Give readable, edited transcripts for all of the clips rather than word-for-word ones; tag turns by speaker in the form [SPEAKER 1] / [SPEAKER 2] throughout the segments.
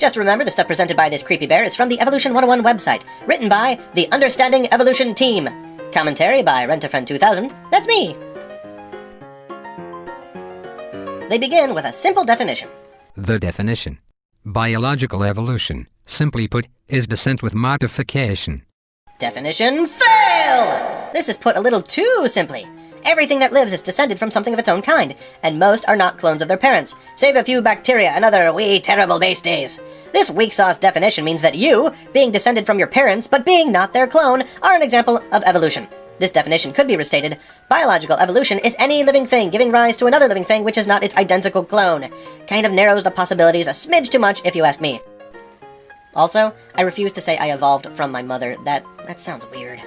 [SPEAKER 1] Just remember the stuff presented by this creepy bear is from the Evolution 101 website, written by the Understanding Evolution team. Commentary by Rent-A-Friend2000, that's me! They begin with a simple definition.
[SPEAKER 2] The definition. Biological evolution, simply put, is descent with modification.
[SPEAKER 1] Definition fail! This is put a little too simply. Everything that lives is descended from something of its own kind, and most are not clones of their parents, save a few bacteria and other wee terrible base days. This weak sauce definition means that you, being descended from your parents but being not their clone, are an example of evolution. This definition could be restated: biological evolution is any living thing giving rise to another living thing which is not its identical clone. Kind of narrows the possibilities a smidge too much, if you ask me. Also, I refuse to say I evolved from my mother. That sounds weird.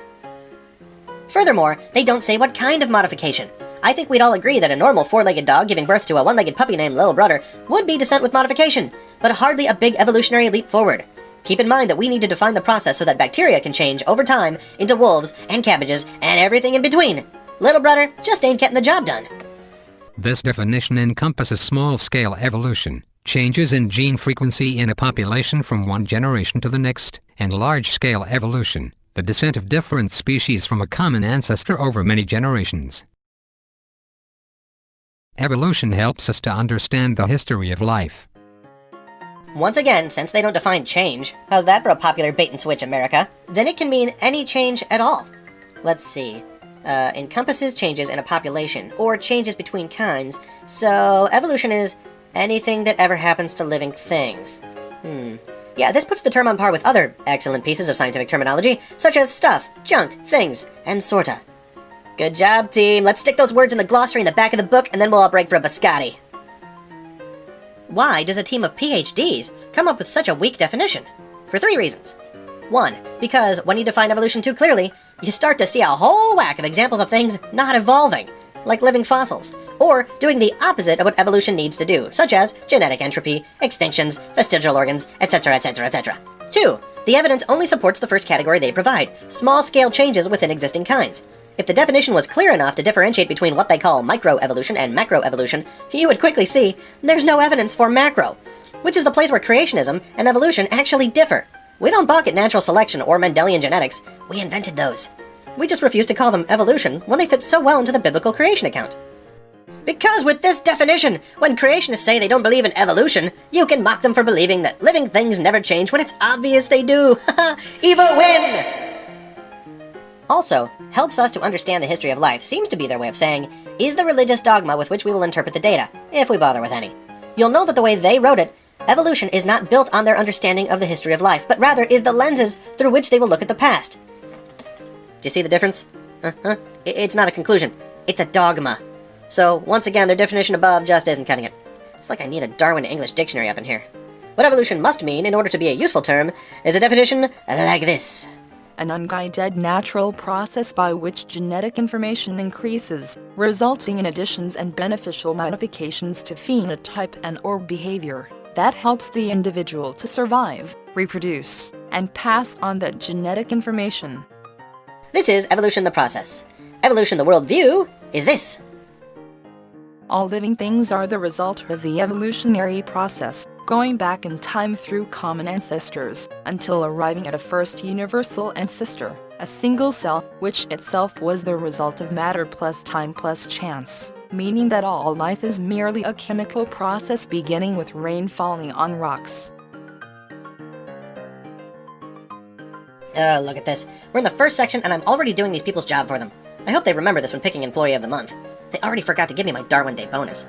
[SPEAKER 1] Furthermore, they don't say what kind of modification. I think we'd all agree that a normal four-legged dog giving birth to a one-legged puppy named Little Brother would be descent with modification, but hardly a big evolutionary leap forward. Keep in mind that we need to define the process so that bacteria can change over time into wolves and cabbages and everything in between. Little Brother just ain't getting the job done.
[SPEAKER 2] This definition encompasses small-scale evolution, changes in gene frequency in a population from one generation to the next, and large-scale evolution, the descent of different species from a common ancestor over many generations. Evolution helps us to understand the history of life.
[SPEAKER 1] Once again, since they don't define change, how's that for a popular bait-and-switch, America? Then it can mean any change at all. Let's see. Encompasses changes in a population, or changes between kinds, so evolution is anything that ever happens to living things. Yeah, this puts the term on par with other excellent pieces of scientific terminology, such as stuff, junk, things, and sorta. Good job, team. Let's stick those words in the glossary in the back of the book, and then we'll all break for a biscotti. Why does a team of PhDs come up with such a weak definition? For 3 reasons. 1, because when you define evolution too clearly, you start to see a whole whack of examples of things not evolving, like living fossils, or doing the opposite of what evolution needs to do, such as genetic entropy, extinctions, vestigial organs, etc., etc., etc. 2, the evidence only supports the first category they provide, small-scale changes within existing kinds. If the definition was clear enough to differentiate between what they call microevolution and macroevolution, you would quickly see there's no evidence for macro, which is the place where creationism and evolution actually differ. We don't balk at natural selection or Mendelian genetics. We invented those. We just refuse to call them evolution when they fit so well into the biblical creation account. Because with this definition, when creationists say they don't believe in evolution, you can mock them for believing that living things never change when it's obvious they do. Haha, evil win! Also, helps us to understand the history of life seems to be their way of saying, is the religious dogma with which we will interpret the data, if we bother with any. You'll know that the way they wrote it, evolution is not built on their understanding of the history of life, but rather is the lenses through which they will look at the past. Do you see the difference? It's not a conclusion. It's a dogma. So, once again, their definition above just isn't cutting it. It's like I need a Darwin English dictionary up in here. What evolution must mean in order to be a useful term is a definition like this.
[SPEAKER 3] An unguided natural process by which genetic information increases, resulting in additions and beneficial modifications to phenotype and/or behavior that helps the individual to survive, reproduce, and pass on that genetic information.
[SPEAKER 1] This is evolution the process. Evolution the worldview is this.
[SPEAKER 3] All living things are the result of the evolutionary process, going back in time through common ancestors, until arriving at a first universal ancestor, a single cell, which itself was the result of matter plus time plus chance, meaning that all life is merely a chemical process beginning with rain falling on rocks.
[SPEAKER 1] Look at this. We're in the first section and I'm already doing these people's job for them. I hope they remember this when picking Employee of the Month. They already forgot to give me my Darwin Day bonus.